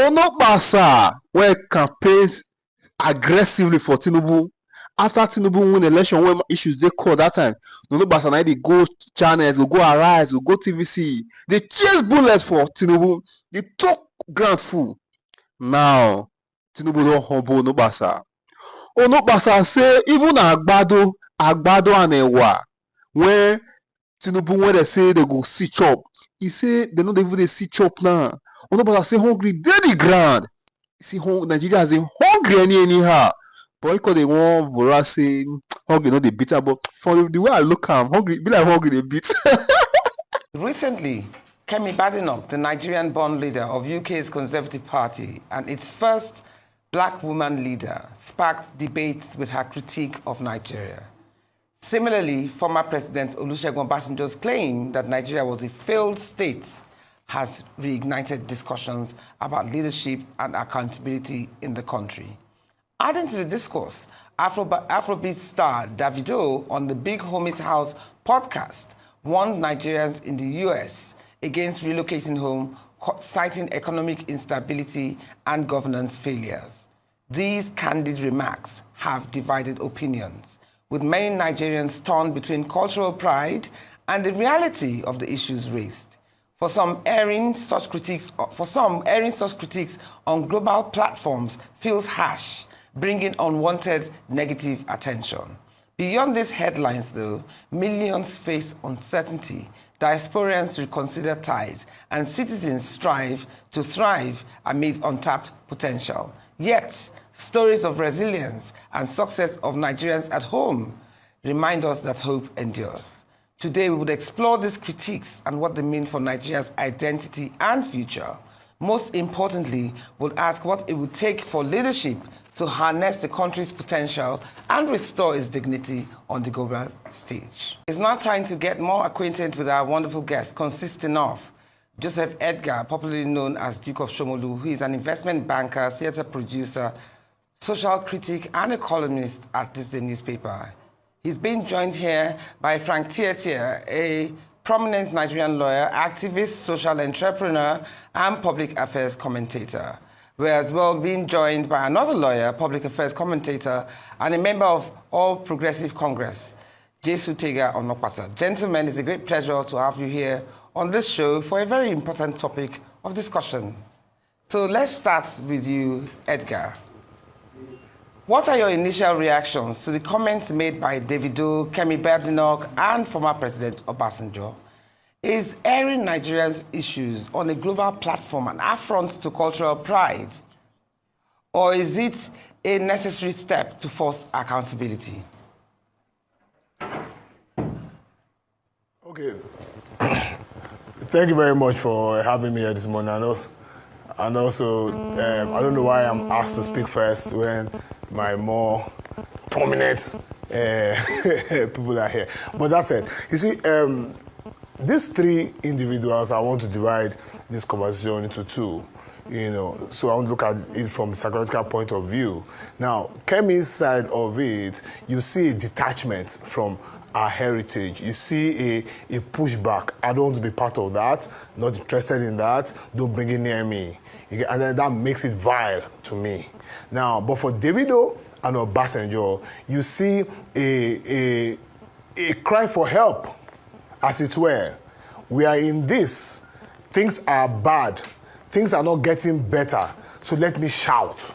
Onobasa were campaigned aggressively for Tinubu. After Tinubu win election, when issues they call that time, Onobasa now they go channels, go Arise, go TVC. They chase bullets for Tinubu. They took ground full. Now, Tinubu don't humble Onobasa. Onobasa say even Agbado and Ewa, when Tinubu when they say they go see chop, he say they don't even they see chop now. Onobasa say hungry, they the ground. See, Nigeria has a hungry anyhow. But because they want Bora say hungry, no they beat her. But for the way I look at hungry, be like hungry they beat. Recently, Kemi Badenoc, the Nigerian-born leader of UK's Conservative Party and its first black woman leader, sparked debates with her critique of Nigeria. Similarly, former President Olusegun Obasanjo's claim that Nigeria was a failed state has reignited discussions about leadership and accountability in the country. Adding to the discourse, Afrobeat star Davido on the Big Homie's House podcast warned Nigerians in the US against relocating home, citing economic instability and governance failures. These candid remarks have divided opinions, with many Nigerians torn between cultural pride and the reality of the issues raised. For some, airing such critiques on global platforms feels harsh, bringing unwanted negative attention. Beyond these headlines, though, millions face uncertainty, diasporans reconsider ties, and citizens strive to thrive amid untapped potential. Yet, stories of resilience and success of Nigerians at home remind us that hope endures. Today, we would explore these critiques and what they mean for Nigeria's identity and future. Most importantly, we'll ask what it would take for leadership to harness the country's potential and restore its dignity on the global stage. It's now time to get more acquainted with our wonderful guest, consisting of Joseph Edgar, popularly known as Duke of Shomolu, who is an investment banker, theater producer, social critic, and a columnist at this newspaper. He's been joined here by Frank Tietia, a prominent Nigerian lawyer, activist, social entrepreneur, and public affairs commentator. We're as well being joined by another lawyer, public affairs commentator, and a member of All Progressive Congress, Jesu Tega Onokpasa. Gentlemen, it's a great pleasure to have you here on this show for a very important topic of discussion. So let's start with you, Edgar. What are your initial reactions to the comments made by Davido, Kemi Badenoc, and former President Obasanjo? Is airing Nigerians' issues on a global platform an affront to cultural pride? Or is it a necessary step to force accountability? Okay. Thank you very much for having me here this morning. And also, I don't know why I'm asked to speak first when my more prominent people are here. But that's it. You see, these three individuals, I want to divide this conversation into two, so I want to look at it from a psychological point of view. Now, Kemi's side of it, you see a detachment from our heritage. You see a pushback. I don't want to be part of that, not interested in that, don't bring it near me. And then that makes it vile to me. Now, but for Davido and Obasanjo, you see a cry for help, as it were. We are in this. Things are bad. Things are not getting better. So let me shout.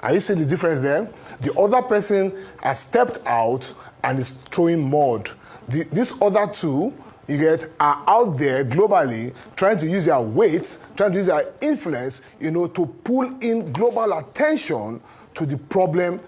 Are you seeing the difference there? The other person has stepped out and is throwing mud. These other two, are out there globally trying to use their weight, trying to use their influence, to pull in global attention to the problem,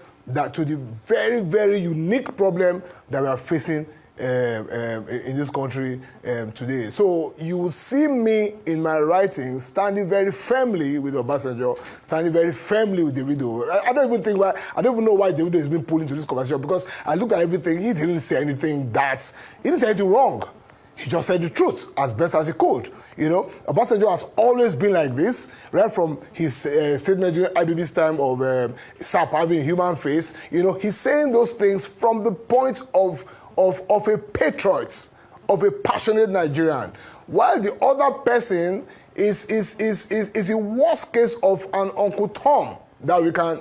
to the very, very unique problem that we are facing in this country today. So you will see me in my writings standing very firmly with Obasanjo, standing very firmly with Davido. I don't even know why Davido has been pulled into this conversation, because I looked at everything. He didn't say anything wrong. He just said the truth as best as he could. Obasanjo has always been like this, right from his statement during IPB's time of SAP having a human face. He's saying those things from the point of a patriot, of a passionate Nigerian, while the other person is the worst case of an Uncle Tom that we can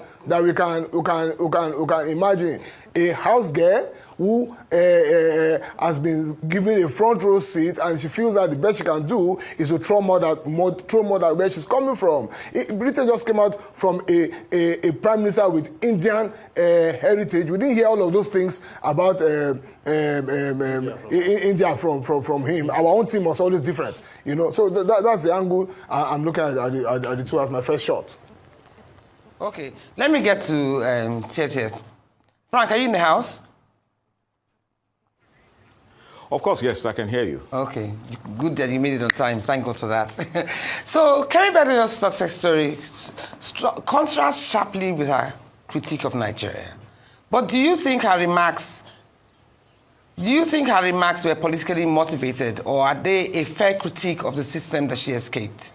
imagine. A house girl who has been given a front row seat, and she feels that the best she can do is to throw mother where she's coming from. Britain just came out from a prime minister with Indian heritage. We didn't hear all of those things about India from him. Our own team was always different, you know. So that's the angle I'm looking at the two as my first shot. Okay, let me get to TTS. Frank, are you in the house? Of course, yes, I can hear you. Okay, good that you made it on time. Thank God for that. So, Kemi Badenoc's success story contrasts sharply with her critique of Nigeria. But do you think her remarks were politically motivated, or are they a fair critique of the system that she escaped?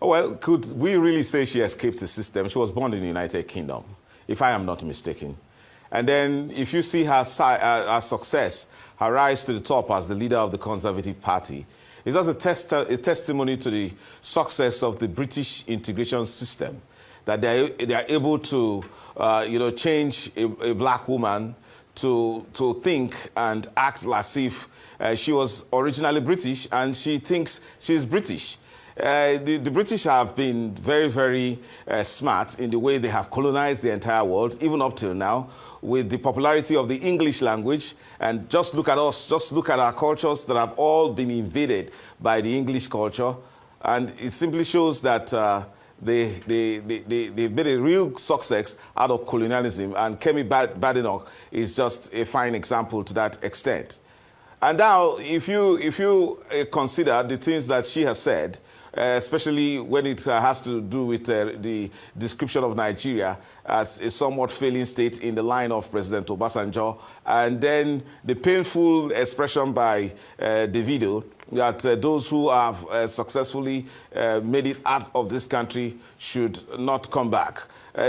Oh, well, could we really say she escaped the system? She was born in the United Kingdom, if I am not mistaken. And then if you see her success, her rise to the top as the leader of the Conservative Party, it's just a testimony to the success of the British integration system, that they are able to change a black woman to think and act as if she was originally British and she thinks she's British. The British have been very, very smart in the way they have colonized the entire world, even up till now, with the popularity of the English language. And just look at us, just look at our cultures that have all been invaded by the English culture. And it simply shows that they made a real success out of colonialism. And Kemi Badenoc is just a fine example to that extent. And now, if you consider the things that she has said, especially when it has to do with the description of Nigeria as a somewhat failing state in the line of President Obasanjo, and then the painful expression by Davido that those who have successfully made it out of this country should not come back.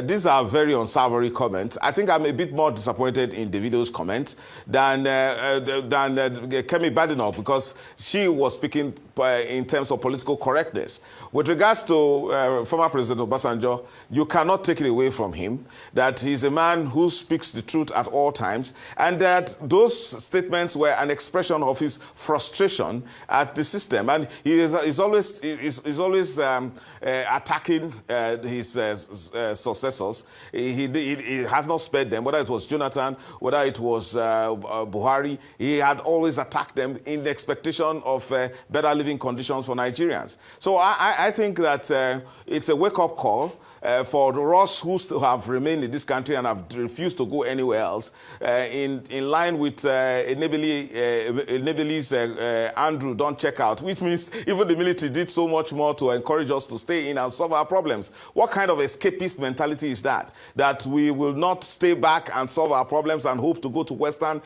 These are very unsavory comments. I think I'm a bit more disappointed in Davido's comment than Kemi Badenoc, because she was speaking in terms of political correctness. With regards to former President Obasanjo, you cannot take it away from him that he's a man who speaks the truth at all times, and that those statements were an expression of his frustration at the system. And he's always attacking his successors. He has not spared them, whether it was Jonathan, whether it was Buhari. He had always attacked them in the expectation of better living conditions for Nigerians. So I think that it's a wake-up call for us who still have remained in this country and have refused to go anywhere else, in line with Nebeli's Andrew, don't check out, which means even the military did so much more to encourage us to stay in and solve our problems. What kind of escapist mentality is that? That we will not stay back and solve our problems and hope to go to Western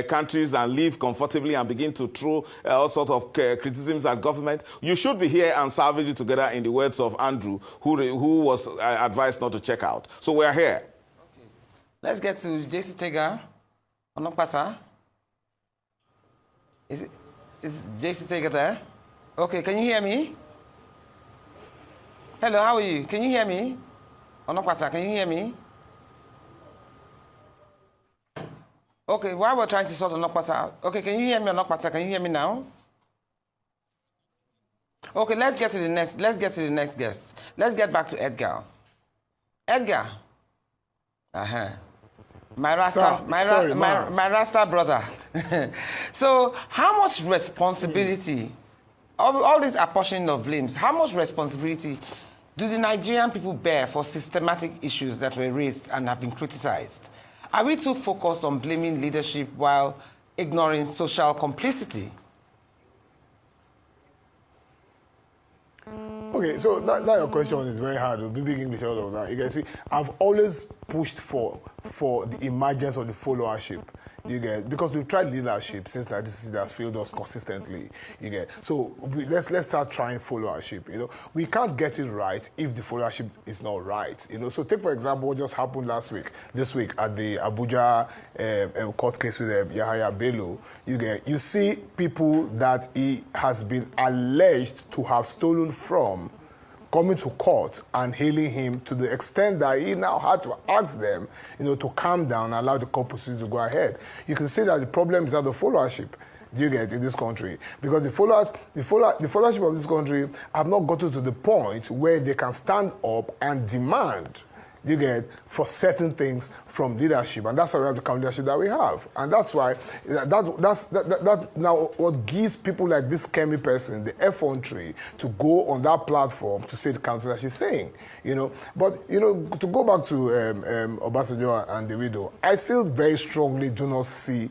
countries and live comfortably and begin to throw all sorts of criticisms at government? You should be here and salvage it together, in the words of Andrew, who was advised not to check out. So we're here. Okay. Let's get to JC Tega. Onokpasa. Is JC Tega there? Okay, can you hear me? Hello, how are you? Can you hear me? Onokpasa, can you hear me? Okay, while we're trying to sort Onokpasa out. Okay, can you hear me, Onokpasa? Can you hear me now? Okay, let's get to the next guest. Let's get back to Edgar. Edgar. My Rasta brother. So, how much responsibility, all this apportioning of blames, how much responsibility do the Nigerian people bear for systematic issues that were raised and have been criticized? Are we too focused on blaming leadership while ignoring social complicity? Okay, Okay, so now your question is very hard. It'll be big English, all of that. You can see, I've always pushed for the emergence of the followership. You get, because we've tried leadership since that this has failed us consistently. You get, so let's start trying followership. You know, we can't get it right if the followership is not right. You know, so take for example what just happened this week at the Abuja court case with Yahaya Bello. You see people that he has been alleged to have stolen from coming to court and hailing him to the extent that he now had to ask them, you know, to calm down and allow the court proceedings to go ahead. You can see that the problem is not the followership. Do you get in this country? Because the followership of this country have not gotten to the point where they can stand up and demand, you get, for certain things from leadership, and that's why we have the kind of leadership that we have, and that's why that now what gives people like this Kemi person the effrontery to go on that platform to say the counter that she's saying, you know. But you know, to go back to Obasanjo and Davido, I still very strongly do not see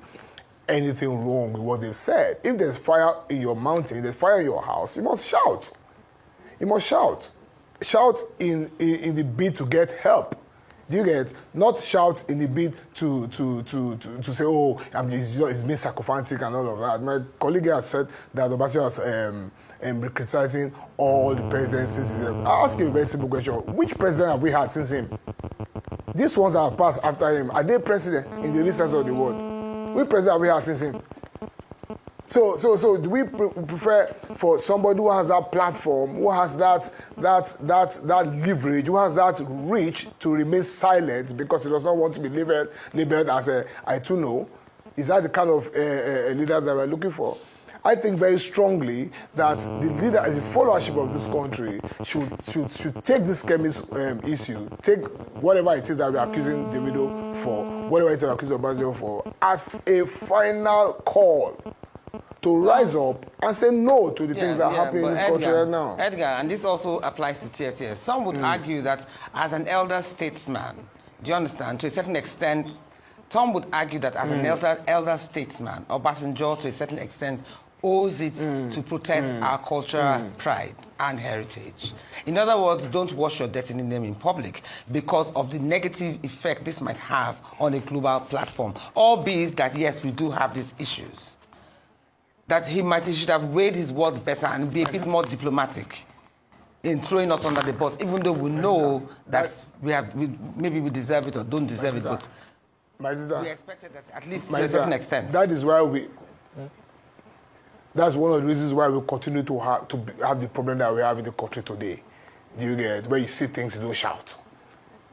anything wrong with what they've said. If there's fire in your mountain, there's fire in your house, you must shout. You must shout. Shout in the bid to get help. Do you get? Not shout in the bid to say, oh, it's being sycophantic and all of that. My colleague has said that Obasanjo was criticizing all the presidents since him. I'll ask you a very simple question. Which president have we had since him? These ones that have passed after him, are they president in the real sense of the word? Which president have we had since him? So do we prefer for somebody who has that platform, who has that leverage, who has that reach to remain silent because he does not want to be labeled as a I too know? Is that the kind of leaders that we're looking for? I think very strongly that the followership of this country should take this chemist issue, take whatever it is that we're accusing Davido for, whatever it is we're accusing Obasanjo for, as a final call to rise up and say no to the things that are happening in this country right now. Edgar, and this also applies to TTS. Some would argue that as an elder statesman, do you understand, to a certain extent, some would argue that as an elder statesman, Obasanjo to a certain extent owes it to protect our cultural pride and heritage. In other words, don't wash your dirty name in public because of the negative effect this might have on a global platform. Albeit that, yes, we do have these issues. That he should have weighed his words better and be a bit more diplomatic in throwing us under the bus, even though we know that maybe we deserve it or don't deserve it, but we expected that at least to a certain extent. That is why that's one of the reasons why we continue to have the problem that we have in the country today. Do you get? Where you see things, you don't shout.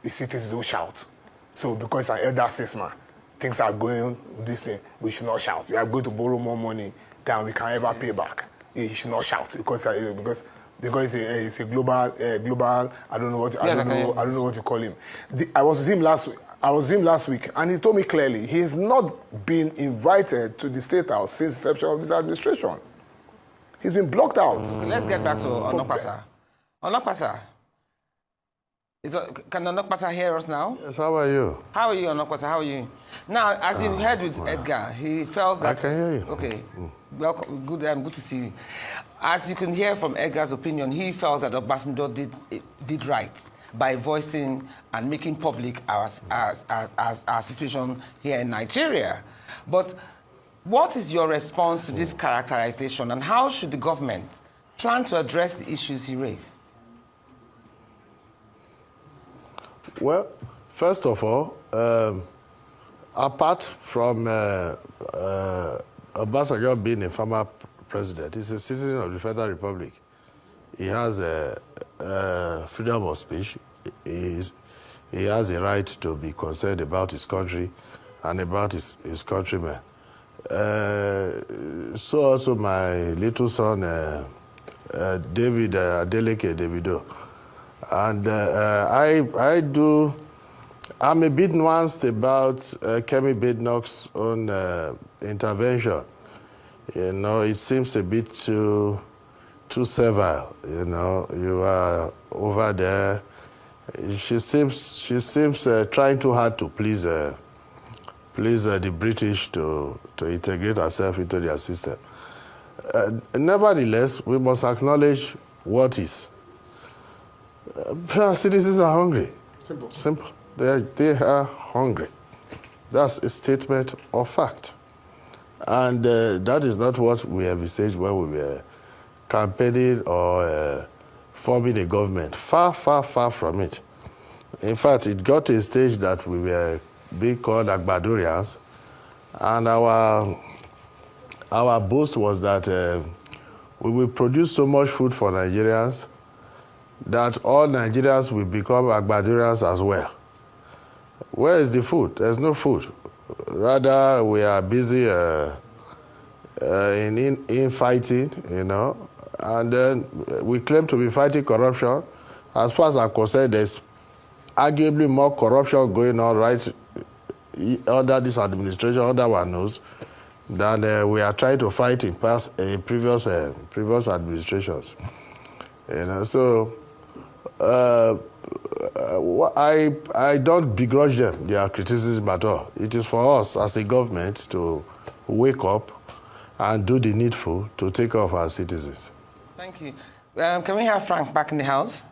You see things, you don't shout. So because an elder statesman, things are going this thing, we should not shout. We are going to borrow more money than we can ever pay back. You should not shout because it's a global. I don't know what to call him. I was with him last week, and he told me clearly he has not been invited to the State House since the inception of this administration. He's been blocked out. Let's get back to Onokpasa. Onokpasa. Can Onokpasa hear us now? Yes, how are you? How are you, Onokpasa? How are you? Now, as you heard with Edgar, he felt that... I can hear you. Okay. Welcome. Good to see you. As you can hear from Edgar's opinion, he felt that Obasanjo did right by voicing and making public our situation here in Nigeria. But what is your response to this characterization, and how should the government plan to address the issues he raised? Well, first of all, apart from Obasanjo being a former president, he's a citizen of the Federal Republic. He has freedom of speech. He has a right to be concerned about his country and about his countrymen. So also my little son, David Adeleke Davido. And I'm a bit nuanced about Kemi Badenoc's own intervention. You know, it seems a bit too servile. You know, you are over there. She seems trying too hard to please the British to integrate herself into their system. Nevertheless, we must acknowledge what is. Citizens are hungry. Simple. They are hungry. That's a statement of fact. And that is not what we envisaged when we were campaigning or forming a government. Far, far, far from it. In fact, it got to a stage that we were being called Agbadurians, and our boast was that we will produce so much food for Nigerians that all Nigerians will become Agbadurians as well. Where is the food? There's no food. Rather, we are busy in fighting, you know, and then we claim to be fighting corruption. As far as I'm concerned, there's arguably more corruption going on right under this administration, under one nose, than we are trying to fight in previous administrations. You know, so I don't begrudge them their criticism at all. It is for us as a government to wake up and do the needful to take care of our citizens. Thank you. Can we have Frank back in the house?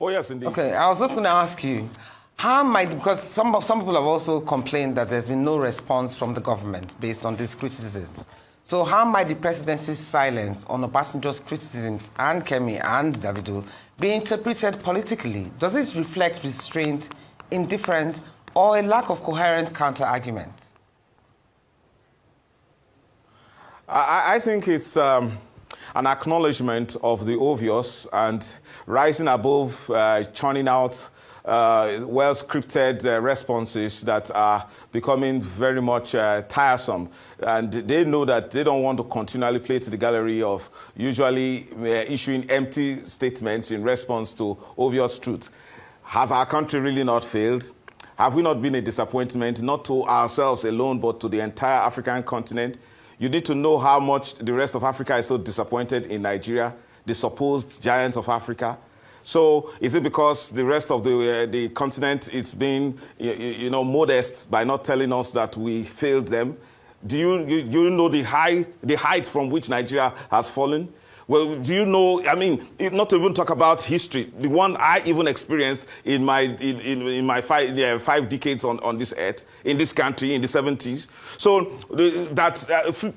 Oh, yes, indeed. Okay, I was just going to ask you, because some people have also complained that there's been no response from the government based on these criticisms. So how might the presidency's silence on Obasanjo's criticisms and Kemi and Davido be interpreted politically? Does it reflect restraint, indifference, or a lack of coherent counter-arguments? I think it's an acknowledgement of the obvious and rising above churning out well-scripted responses that are becoming very much tiresome. And they know that they don't want to continually play to the gallery of usually issuing empty statements in response to obvious truth. Has our country really not failed? Have we not been a disappointment, not to ourselves alone, but to the entire African continent? You need to know how much the rest of Africa is so disappointed in Nigeria, the supposed giant of Africa. So is it because the rest of the continent is being, modest by not telling us that we failed them? Do you know the height from which Nigeria has fallen? Well, do you know, I mean, not to even talk about history, the one I even experienced in my 5 decades on this earth, in this country, in the 70s. So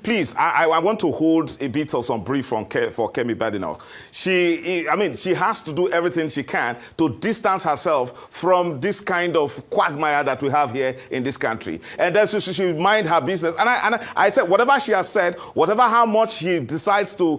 please, I want to hold a bit of some brief for Kemi Badenoc. She has to do everything she can to distance herself from this kind of quagmire that we have here in this country. And then she should mind her business. And I said, whatever she has said, how much she decides to,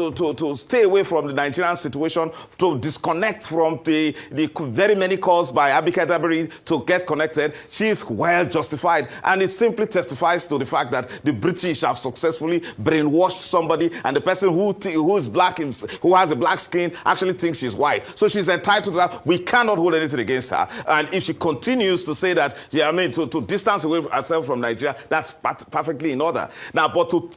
to stay away from the Nigerian situation, to disconnect from the very many calls by Abike Dabiri to get connected, she is well justified. And it simply testifies to the fact that the British have successfully brainwashed somebody, and the person who is black, who has a black skin, actually thinks she's white. So she's entitled to that. We cannot hold anything against her. And if she continues to say that, to distance away herself from Nigeria, that's perfectly in order. Now, but to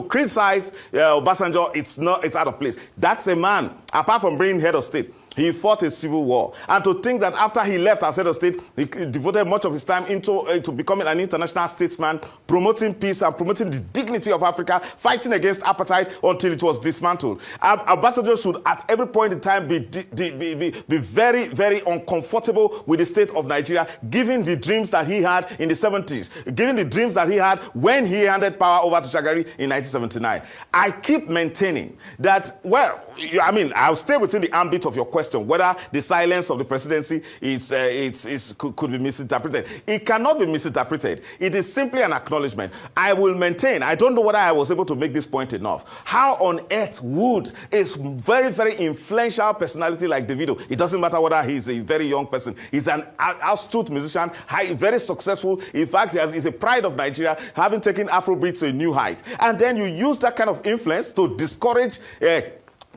criticize Obasanjo, it's out of place. That's a man, apart from being head of state, he fought a civil war. And to think that after he left as head of state, he devoted much of his time into becoming an international statesman, promoting peace and promoting the dignity of Africa, fighting against apartheid until it was dismantled. Obasanjo should at every point in time be very, very uncomfortable with the state of Nigeria, given the dreams that he had in the 70s, given the dreams that he had when he handed power over to Shagari in 1979. I keep maintaining that, well, I'll stay within the ambit of your question, whether the silence of the presidency could be misinterpreted. It cannot be misinterpreted. It is simply an acknowledgement. I will maintain, I don't know whether I was able to make this point enough. How on earth would a very, very influential personality like Davido, it doesn't matter whether he's a very young person, he's an astute musician, very successful, in fact, he's a pride of Nigeria, having taken Afrobeat to a new height. And then you use that kind of influence to discourage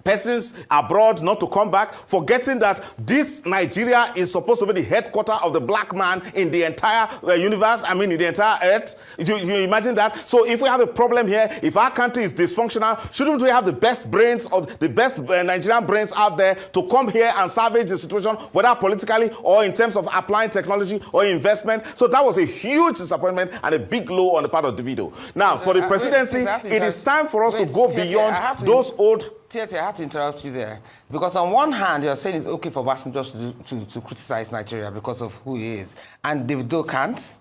persons abroad not to come back, forgetting that this Nigeria is supposed to be the headquarters of the black man in the entire universe, in the entire earth. You imagine that? So if we have a problem here, if our country is dysfunctional, shouldn't we have the best brains of the best Nigerian brains out there to come here and salvage the situation, whether politically or in terms of applying technology or investment? So that was a huge disappointment and a big blow on the part of Davido. Now, for the presidency, it is time for us to go beyond those old Tieti, I have to interrupt you there. Because on one hand, you're saying it's okay for Obasanjo to criticize Nigeria because of who he is, and Davido can't.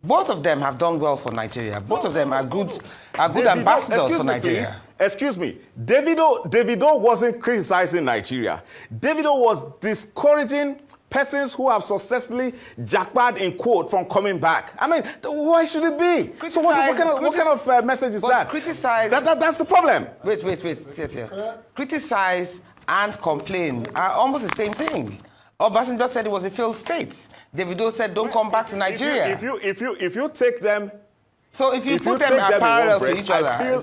Both of them have done well for Nigeria. Both of them are good ambassadors for Nigeria. Please. Excuse me. Davido wasn't criticizing Nigeria. Davido was discouraging persons who have successfully jackpot in quote from coming back. I mean, why should it be? So what kind of message is that? Criticize. That's the problem. Wait. Criticize and complain are almost the same thing. Obasanjo said it was a failed state. Davido said don't come back to Nigeria. If you take them. So if you put them in parallel to each other, I feel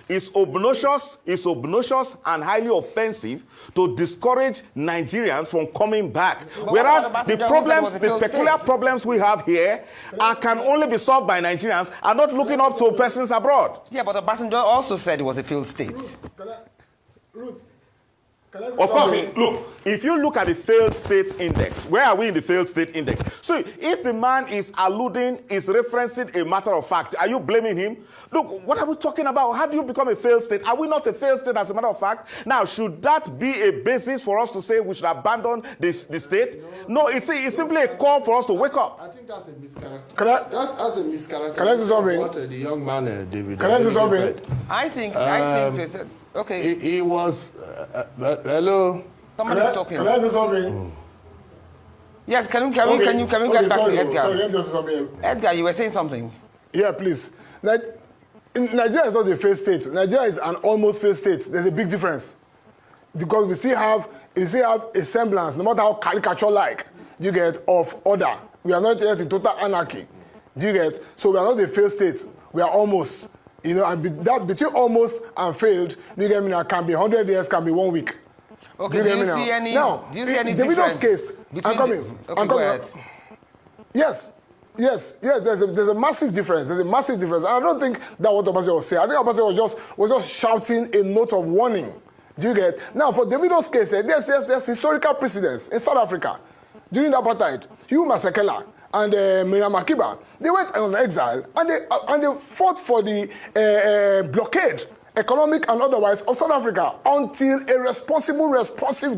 it's obnoxious and highly offensive to discourage Nigerians from coming back. Whereas the peculiar problems we have here can only be solved by Nigerians and not looking up to persons abroad. Yeah, but Obasanjo also said it was a failed state. Of course, look, if you look at the failed state index, where are we in the failed state index? So if the man is referencing a matter of fact, are you blaming him? Look, what are we talking about? How do you become a failed state? Are we not a failed state as a matter of fact? Now, should that be a basis for us to say we should abandon the state? No, it's simply a call for us to wake up. I think that's a mischaracter. That's a mischaracter. Can I say something? What the young man, David. Can I say something? I think they said, okay. He was, hello? Somebody's talking. Can I say something? Yes, can we get back to Edgar? Sorry, let me just say something. Edgar, you were saying something. Yeah, please. Nigeria is not a failed state. Nigeria is an almost failed state. There's a big difference. Because we still have a semblance, no matter how caricature-like you get, of order. We are not yet in total anarchy. Do you get? So we are not a failed state. We are almost. You know, and that between almost and failed, do you get me now? Can be 100 years, can be 1 week. Okay, do you see any Davido's case, I'm coming. Go ahead. Yes, there's a massive difference. There's a massive difference. And I don't think that what Obasanjo was saying. I think Obasanjo was just shouting a note of warning. Do you get? Now, for Davido's case, there's historical precedence in South Africa. During the apartheid, Hugh Masekela and Miriam Makeba, they went on exile and they fought for the blockade, economic and otherwise, of South Africa until a responsive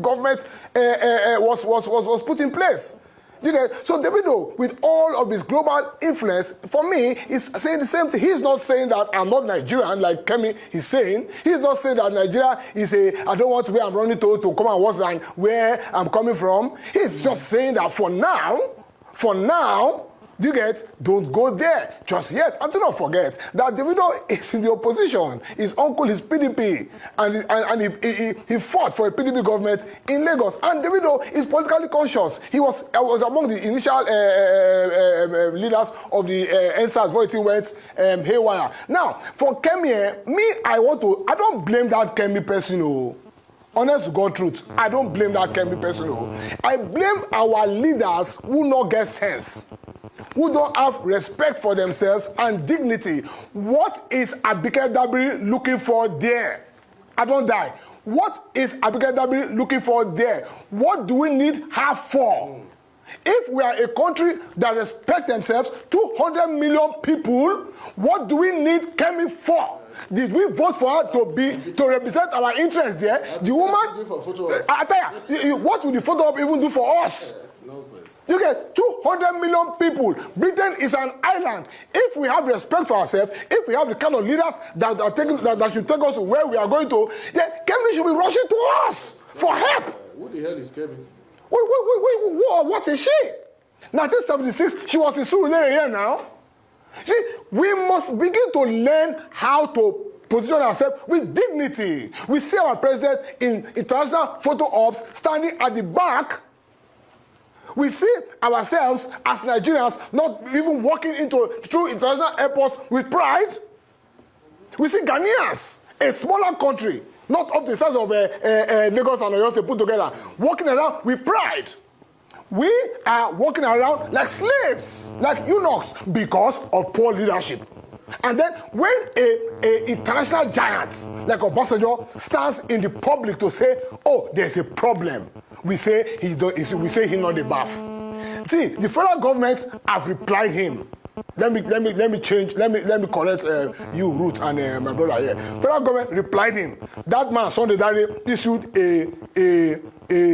government was put in place. You get? So Davido, with all of his global influence, for me, is saying the same thing. He's not saying that I'm not Nigerian, like Kemi is saying. He's not saying that Nigeria is I don't want where I'm running to come and watch than where I'm coming from. He's just saying that for now, you get, don't go there just yet. And do not forget that Davido is in the opposition. His uncle is PDP, and he fought for a PDP government in Lagos. And Davido is politically conscious. He was among the initial leaders of the NSAS before it went haywire. Now, for Kemi, I don't blame that Kemi person. Honest to God truth, I don't blame that Kemi person. I blame our leaders who not get sense, who don't have respect for themselves and dignity. What is Abike Dabiri looking for there? I don't die. What is Abike Dabiri looking for there? What do we need her for? If we are a country that respects themselves, 200 million people, what do we need Kemi for? Did we vote for her to represent our interests there? The woman, I tell you, what will the photo op even do for us? Nonsense. You get 200 million people. Britain is an island. If we have respect for ourselves, if we have the kind of leaders that should take us to where we are going to, then Kemi should be rushing to us for help. Who the hell is Kemi? What is she? 1976, she was in Surulere here now. See, we must begin to learn how to position ourselves with dignity. We see our president in international photo ops standing at the back. We see ourselves as Nigerians not even walking through international airports with pride. We see Ghanaians, a smaller country, not up to the size of Lagos and Oyo State put together, walking around with pride. We are walking around like slaves, like eunuchs, because of poor leadership. And then when a international giant like Obasanjo stands in the public to say, oh, there's a problem, we say he's not the bath. See, the federal government have replied him. let me correct you, Ruth, and my brother here. Federal government replied him. That man, Sunday Dare, issued a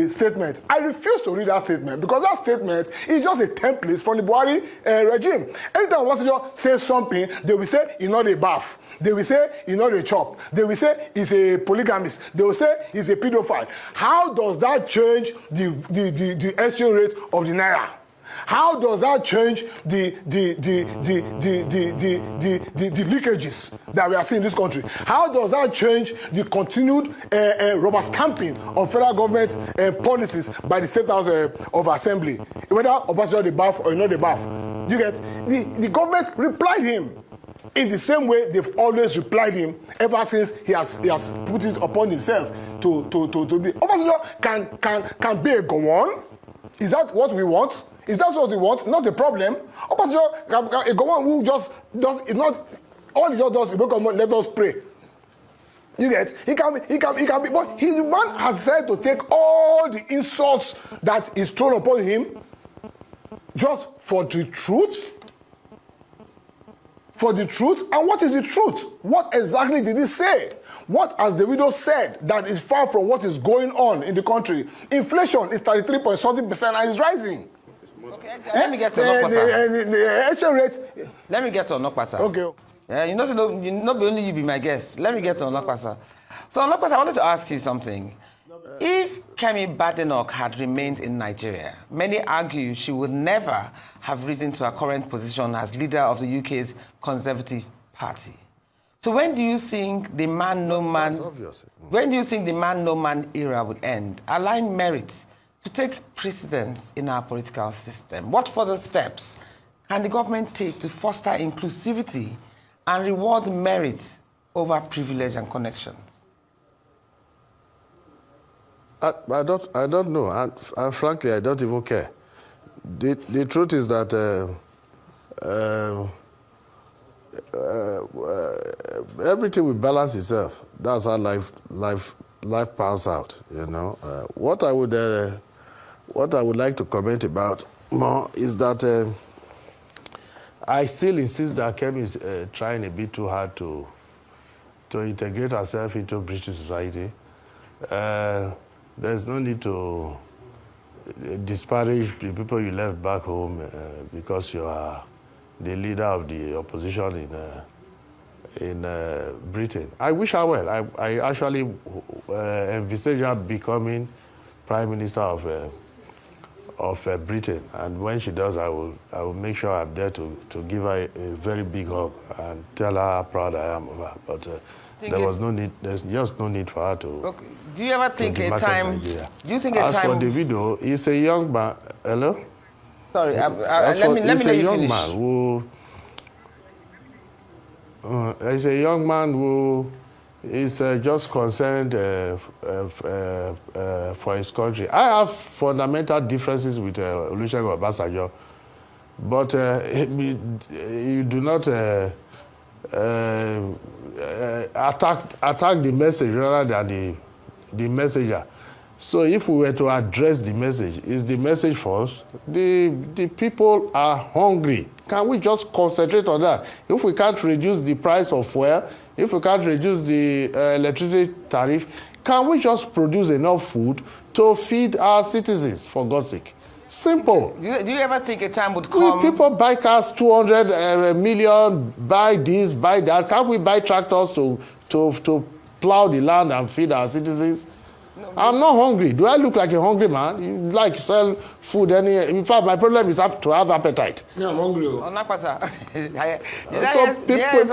statement. I refuse to read that statement because that statement is just a template from the Buhari regime. Anytime Obasanjo says something, they will say he's not a bath. They will say he's not a chop. They will say he's a polygamist. They will say he's a pedophile. How does that change the exchange rate of the naira? How does that change the leakages that we are seeing in this country? How does that change the continued rubber stamping of federal government policies by the State House of Assembly? Whether Obasanjo the bath or not the bath. You get? The government replied him in the same way they've always replied him ever since he has put it upon himself to be. Obasanjo can be a Gowon. Is that what we want? If that's what we want, not a problem. Obasanjo, a Gowon who just does, it's not, all he just does is let us pray. You get? He can be, but his man has said to take all the insults that is thrown upon him just for the truth. For the truth. And what is the truth? What exactly did he say? What has Davido said that is far from what is going on in the country? Inflation is 33.something% and is rising. Okay, let me get to Onokpasa. The exchange rate. Let me get to Onokpasa. Okay. You know, so not only you be my guest. Let me get to Onokpasa. So Onokpasa, I wanted to ask you something. If Kemi Badenoc had remained in Nigeria, many argue she would never have risen to her current position as leader of the UK's Conservative Party. So when do you think the man no man? When do you think the man no man era would end? Align merit to take precedence in our political system. What further steps can the government take to foster inclusivity and reward merit over privilege and connections? I don't know. And frankly, I don't even care. The truth is that everything will balance itself. That's how life pans out. You know. What I would like to comment about more is that I still insist that Kemi is trying a bit too hard to integrate herself into British society. There's no need to disparage the people you left back home because you are the leader of the opposition in Britain. I wish her well. I actually envisage her becoming Prime Minister of Britain, and when she does, I will make sure I'm there to give her a very big hug and tell her how proud I am of her. But there's just no need for her to. Okay. Do you ever think a time? Nigeria. Do you think a As time? for Davido, he's a young man. Hello. Sorry, let me let you finish. He's a young man who is just concerned for his country. I have fundamental differences with Olusegun Obasanjo, but you do not attack the message rather than the messenger. So if we were to address the message, is the message false? The people are hungry. Can we just concentrate on that? If we can't reduce the price of fuel, if we can't reduce the electricity tariff, can we just produce enough food to feed our citizens, for God's sake? Simple. Do you ever think a time would come? Will people buy cars, 200 million, buy this, buy that? Can't we buy tractors to plow the land and feed our citizens? No, I'm not hungry. Do I look like a hungry man? You like sell food in fact, my problem is to have appetite. Yeah, I'm hungry. So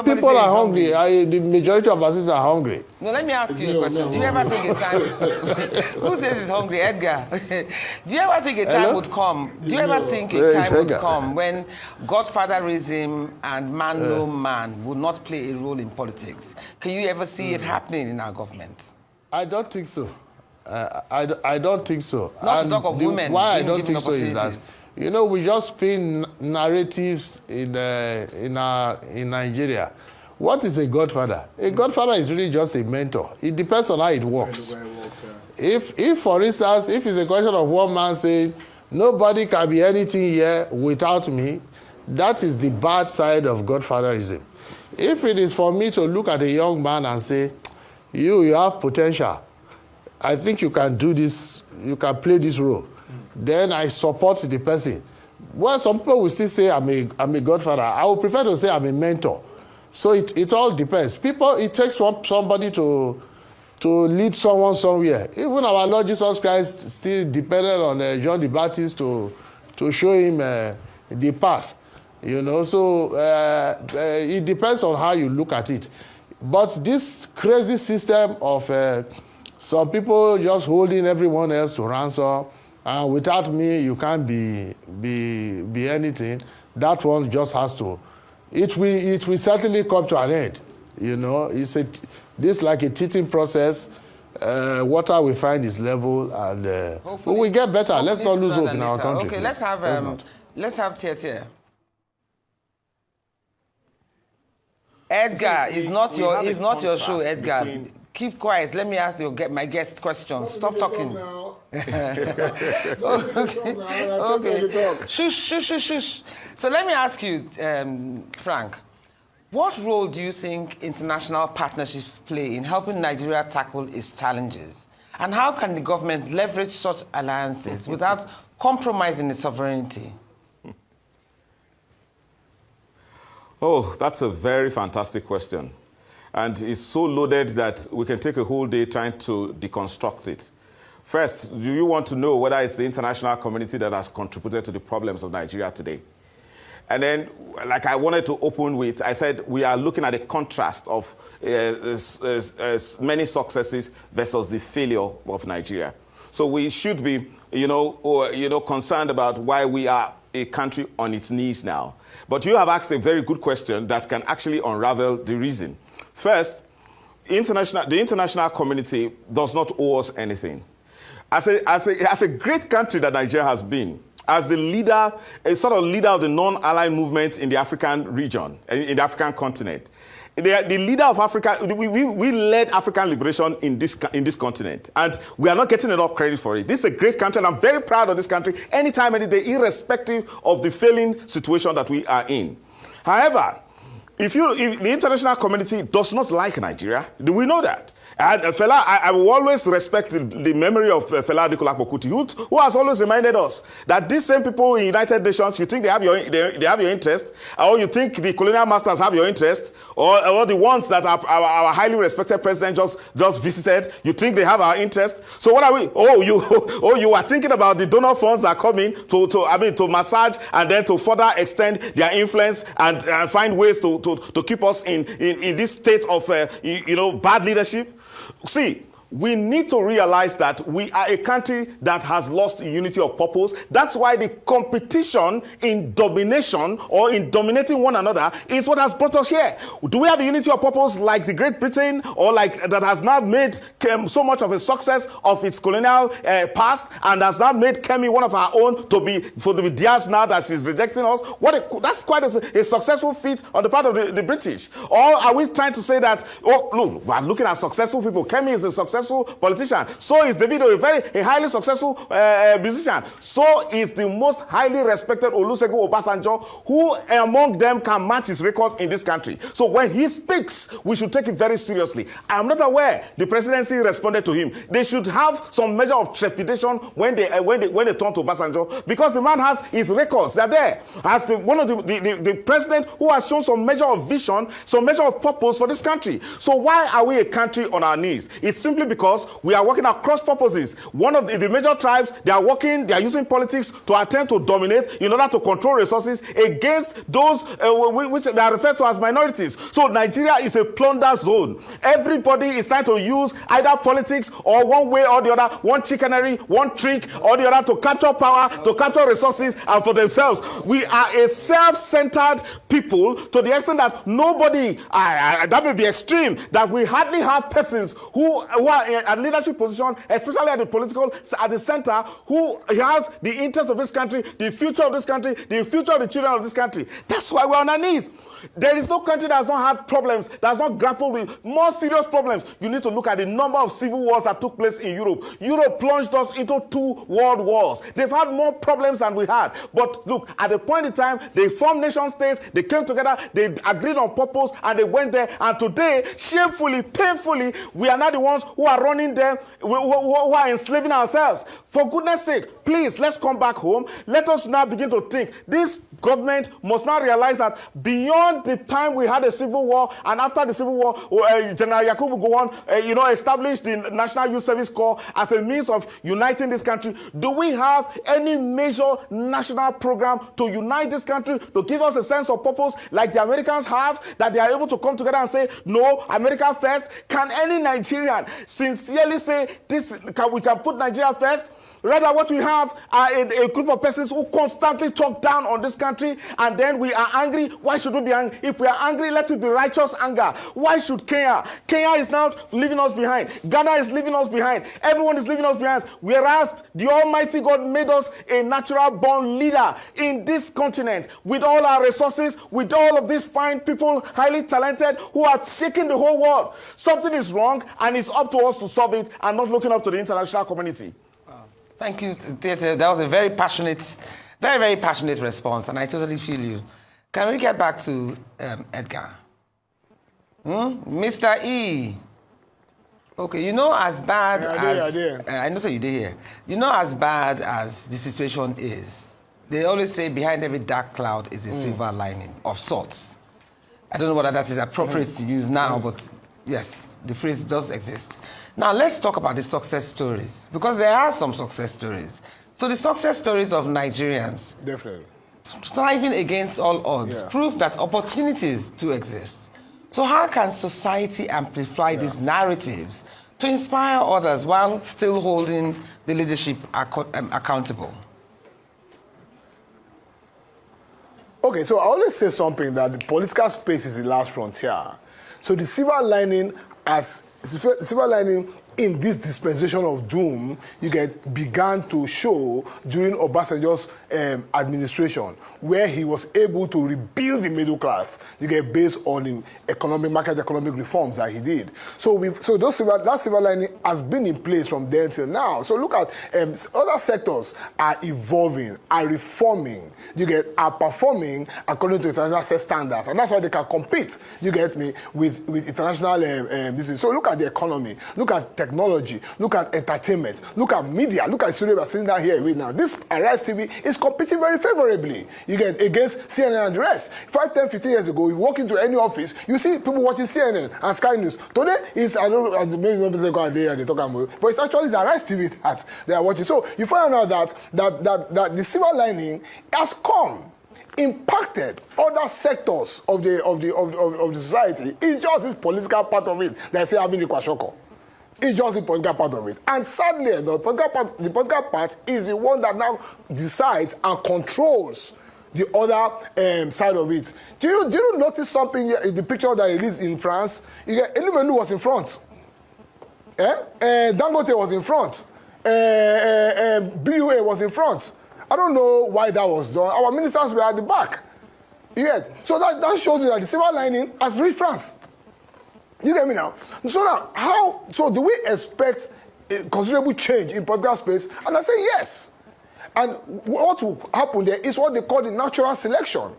people are hungry. The majority of us are hungry. No, let me ask you a question. Do you ever think a time... Who says he's hungry? Edgar. Do you ever think a time would come? Do you ever think a time would come when godfatherism and man no man would not play a role in politics? Can you ever see it happening in our government? I don't think so. I don't think so. Not to talk of women. Why I don't think so is that, you know, we just spin narratives in Nigeria. What is a godfather? A godfather is really just a mentor. It depends on how it works. If for instance, if it's a question of one man saying, nobody can be anything here without me, That is the bad side of godfatherism. If it is for me to look at a young man and say, you have potential, I think you can do this, you can play this role, then I support the person. Well, some people will still say I'm a godfather. I would prefer to say I'm a mentor. So it all depends. It takes somebody to lead someone somewhere. Even our Lord Jesus Christ still depended on John the Baptist to show him the path. So it depends on how you look at it. But this crazy system of some people just holding everyone else to ransom, and without me you can't be anything, that one just has to. It will certainly come to an end. It's this like a teething process. Water we find is level, and we will get better. Let's not lose hope in our country. Okay, let's have Tia. Edgar, it's not your show, Edgar. Keep quiet. Let me ask you my guest questions. Stop talking. Okay. Shush. So let me ask you, Frank, what role do you think international partnerships play in helping Nigeria tackle its challenges? And how can the government leverage such alliances without compromising its sovereignty? Oh, that's a very fantastic question. And it's so loaded that we can take a whole day trying to deconstruct it. First, do you want to know whether it's the international community that has contributed to the problems of Nigeria today? And then, like I wanted to open with, I said we are looking at a contrast of many successes versus the failure of Nigeria. So we should be, concerned about why we are a country on its knees now. But you have asked a very good question that can actually unravel the reason. First, the international community does not owe us anything. As a great country that Nigeria has been, as the leader, a sort of leader of the non-aligned movement in the African region, in the African continent, the leader of Africa, we led African liberation in this continent, and we are not getting enough credit for it. This is a great country, and I'm very proud of this country anytime, any day, irrespective of the failing situation that we are in. However, if the international community does not like Nigeria, do we know that? And I will always respect the memory of Fela Adekunle Kuti, who has always reminded us that these same people in United Nations, you think they have your interest, or you think the colonial masters have your interest, or the ones that our highly respected president just visited, you think they have our interest. So what are we? You are thinking about the donor funds that are coming to massage and then to further extend their influence and find ways to keep us in this state of bad leadership. See, we need to realize that we are a country that has lost unity of purpose. That's why the competition in domination or in dominating one another is what has brought us here. Do we have a unity of purpose like the Great Britain, or like that has now made so much of a success of its colonial past and has now made Kemi one of our own to be theirs now that she's rejecting us? That's quite a successful feat on the part of the British. Or are we trying to say that, look, we're looking at successful people. Kemi is a successful politician. So is Davido, a highly successful musician. So is the most highly respected Olusegun Obasanjo, who among them can match his records in this country. So when he speaks, we should take it very seriously. I'm not aware the presidency responded to him. They should have some measure of trepidation when they turn to Obasanjo, because the man has his records. They're there. As one of the president who has shown some measure of vision, some measure of purpose for this country. So why are we a country on our knees? It's simply because we are working across purposes. One of the major tribes, they are using politics to attempt to dominate in order to control resources against those which they are referred to as minorities. So Nigeria is a plunder zone. Everybody is trying to use either politics or one way or the other, one chicanery, one trick or the other to capture power, to capture resources, and for themselves. We are a self-centered people to the extent that nobody, that may be extreme, that we hardly have persons who are at leadership position, especially at the center, who has the interest of this country, the future of this country, the future of the children of this country. That's why we're on our knees. There is no country that has not had problems, that has not grappled with more serious problems. You need to look at the number of civil wars that took place in Europe. Europe plunged us into 2 world wars. They've had more problems than we had. But look, at a point in time, they formed nation states, they came together, they agreed on purpose, and they went there. And today, shamefully, painfully, we are now the ones who are running them, who are enslaving ourselves. For goodness sake, please, let's come back home. Let us now begin to think. This government must now realize that beyond the time we had a civil war, and after the civil war, General Yakubu Gowon, established the National Youth Service Corps as a means of uniting this country. Do we have any major national program to unite this country, to give us a sense of purpose like the Americans have, that they are able to come together and say, no, America first? Can any Nigerian sincerely say, we can put Nigeria first? Rather, what we have are a group of persons who constantly talk down on this country, and then we are angry. Why should we be angry? If we are angry, let it be righteous anger. Why should Kenya? Kenya is now leaving us behind. Ghana is leaving us behind. Everyone is leaving us behind. Whereas the Almighty God made us a natural-born leader in this continent with all our resources, with all of these fine people, highly talented, who are shaking the whole world. Something is wrong, and it's up to us to solve it, and not looking up to the international community. Thank you, Theatre. That was a very passionate, very, very passionate response, and I totally feel you. Can we get back to Edgar? Mr. E. Okay, as bad as... I know so you did here. As bad as the situation is, they always say behind every dark cloud is a silver lining of sorts. I don't know whether that is appropriate to use now, but yes, the phrase does exist. Now, let's talk about the success stories, because there are some success stories. So the success stories of Nigerians definitely striving against all odds prove that opportunities do exist. So how can society amplify these narratives to inspire others while still holding the leadership accountable? Okay, so I always say something that the political space is the last frontier. So the silver lining in this dispensation of doom, began to show during Obasanjo's administration, where he was able to rebuild the middle class, based on the economic reforms that he did. So that silver lining has been in place from then till now. So look at other sectors are evolving, are reforming, are performing according to international set standards, and that's why they can compete. With international business. So look at the economy, look at technology, look at entertainment, look at media, look at the studio we're sitting down here with now. This Arise TV is competing very favorably. Against CNN and the rest. 5, 10, 15 years ago, you walk into any office, you see people watching CNN and Sky News. Today is, I don't know, maybe not say go there and they talk about, but it's actually the Arise TV that they are watching. So you find out that the silver lining has come, impacted other sectors of the society. It's just this political part of it that I say having the kwashoko. It's just the political part of it. And sadly, the political part is the one that now decides and controls the other side of it. Do you notice something here in the picture that released in France? Elumelu was in front. Dangote was in front. BUA was in front. I don't know why that was done. Our ministers were at the back. So that shows you that the silver lining has reached France. You get me now? So do we expect a considerable change in political space? And I say yes. And what will happen there is what they call the natural selection.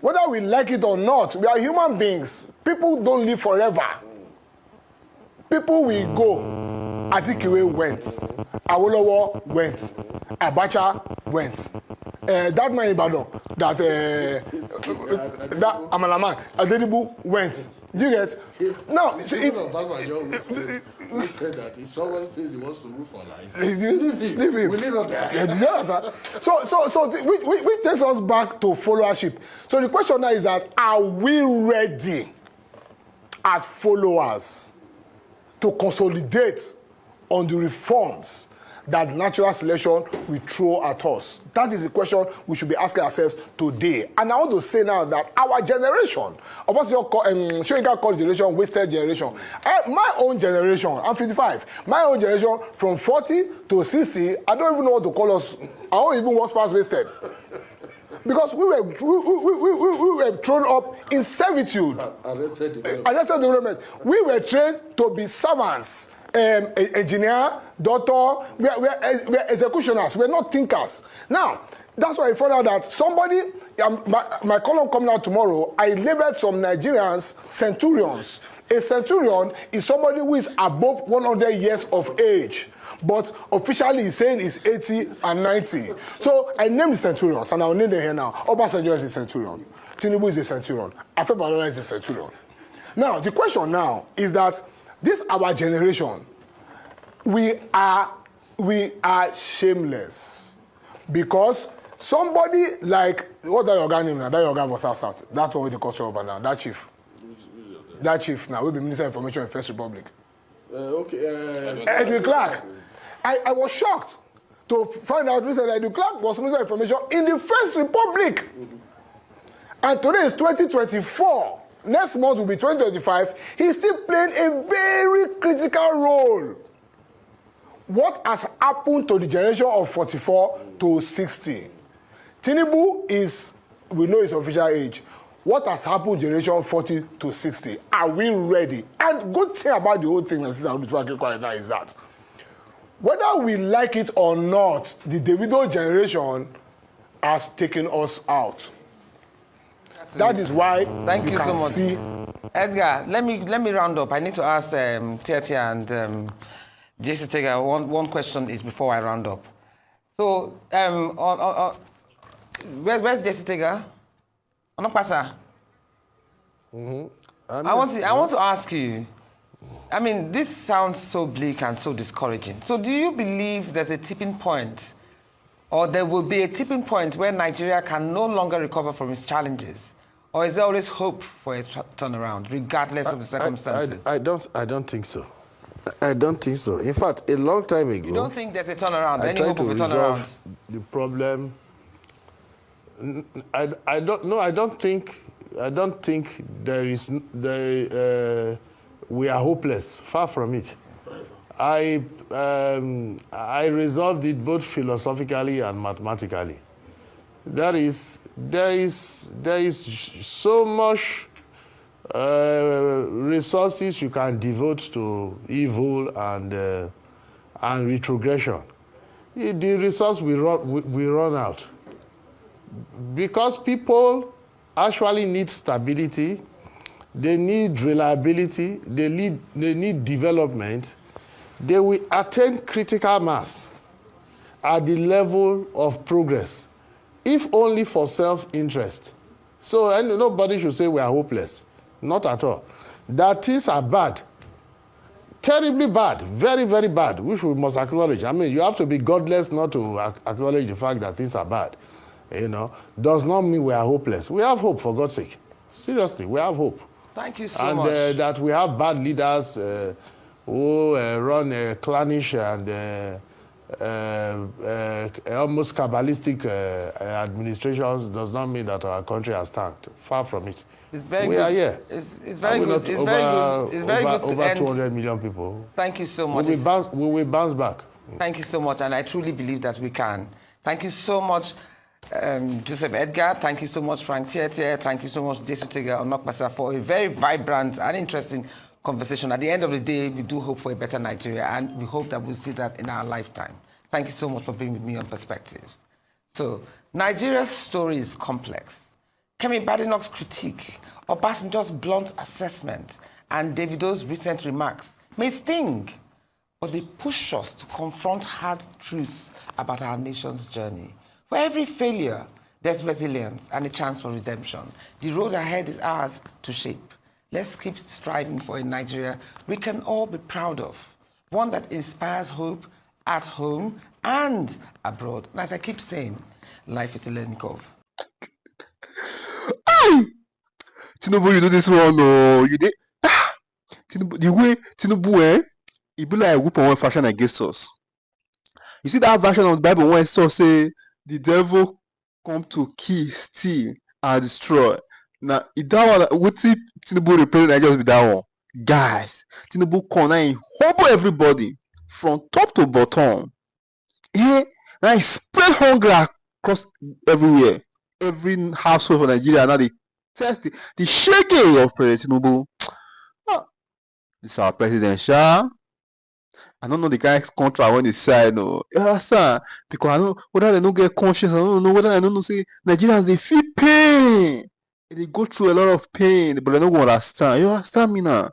Whether we like it or not, we are human beings. People don't live forever. People will go. Azikiwe went. Awolowo went. Abacha went. That man in Badenoc, that Amalaman, Adedibu went. You get? Now, we said that if someone says he wants to rule for life, leave him. We leave him there. So which takes us back to followership. So the question now is that, are we ready as followers to consolidate on the reforms that natural selection will throw at us? That is the question we should be asking ourselves today. And I want to say now that our generation, Shoyinka called generation wasted generation. My own generation, I'm 55. My own generation from 40 to 60, I don't even know what to call us. I don't even what's past wasted. Because we were thrown up in servitude. Arrested development. We were trained to be servants. Engineer, doctor, we're executioners, we're not thinkers. Now, that's why I found out that somebody, my column coming out tomorrow, I labeled some Nigerians centurions. A centurion is somebody who is above 100 years of age, but officially he's saying he's 80 and 90. So I named the centurions, and I'll name them here now. Obasanjo is a centurion. Tinubu is a centurion. Asue Ighodalo is a centurion. Now, the question now is that this our generation, we are shameless, because somebody like, what's that your guy name now? That your guy was south. That's what they call over now. That chief. That chief now will be Minister of Information in First Republic. Edwin Clark. I was shocked to find out recently that Edwin Clark was Minister of Information in the First Republic. And today is 2024. Next month will be 2025. He's still playing a very critical role. What has happened to the generation of 44 to 60? Tinubu is, we know his official age. What has happened generation 40 to 60? Are we ready? And good thing about the whole thing is that whether we like it or not, the Davido generation has taken us out. That is why Thank you so much. See. Edgar, let me round up. I need to ask Tia and Jason Tega one question is before I round up. So, where's Jason Tega? Onopasa. I want to ask you. I mean, this sounds so bleak and so discouraging. So, do you believe there's a tipping point, or there will be a tipping point where Nigeria can no longer recover from its challenges? Or is there always hope for a turnaround, regardless of the circumstances? I don't think so. I don't think so. In fact, a long time ago... You don't think there's a turnaround, any tried hope to of a turnaround? resolve the problem. I don't think there is... we are hopeless. Far from it. I resolved it both philosophically and mathematically. There is so much resources you can devote to evil and retrogression. The resource will run out, because people actually need stability, they need reliability, they need development. They will attain critical mass at the level of progress, if only for self-interest. So nobody should say we are hopeless. Not at all. That things are bad. Terribly bad. Very, very bad, which we must acknowledge. I mean, you have to be godless not to acknowledge the fact that things are bad. Does not mean we are hopeless. We have hope, for God's sake. Seriously, we have hope. Thank you so much. And that we have bad leaders who run clannish and almost Kabbalistic administrations does not mean that our country has tanked. Far from it. It's very we good. are here. It's very good. It's very good. It's very good to over end. 200 million people. Thank you so much. We will bounce back. Thank you so much, and I truly believe that we can. Thank you so much, Joseph Edgar. Thank you so much, Frank Tietie. Thank you so much, Jason Tega Onokpasa, for a very vibrant and interesting conversation. At the end of the day, we do hope for a better Nigeria, and we hope that we'll see that in our lifetime. Thank you so much for being with me on Perspectives. So, Nigeria's story is complex. Kemi Badenoc's critique, Obasanjo's blunt assessment, and Davido's recent remarks may sting, but they push us to confront hard truths about our nation's journey. For every failure, there's resilience and a chance for redemption. The road ahead is ours to shape. Let's keep striving for a Nigeria we can all be proud of, one that inspires hope at home and abroad. And as I keep saying, life is a learning curve. Tinubu, you do this one, or you did. Tinubu, the way Tinubu, he be like a whoop on fashion against us. You see that version of the Bible when it saw say the devil come to kill, steal, and destroy. Now, if that one, what Tinubu represent Nigeria with that one? Guys, Tinubu come now he humble everybody from top to bottom. Yeah, now he spread hunger across everywhere. Every household of Nigeria now they test the shaking of President Tinubu. Ah, this is our president, sha. I don't know the kind of contract when they say no. You understand? Because I don't know whether they don't get conscious. I don't know whether I don't know say Nigerians they feel pain. They go through a lot of pain, but they don't understand. You understand me now?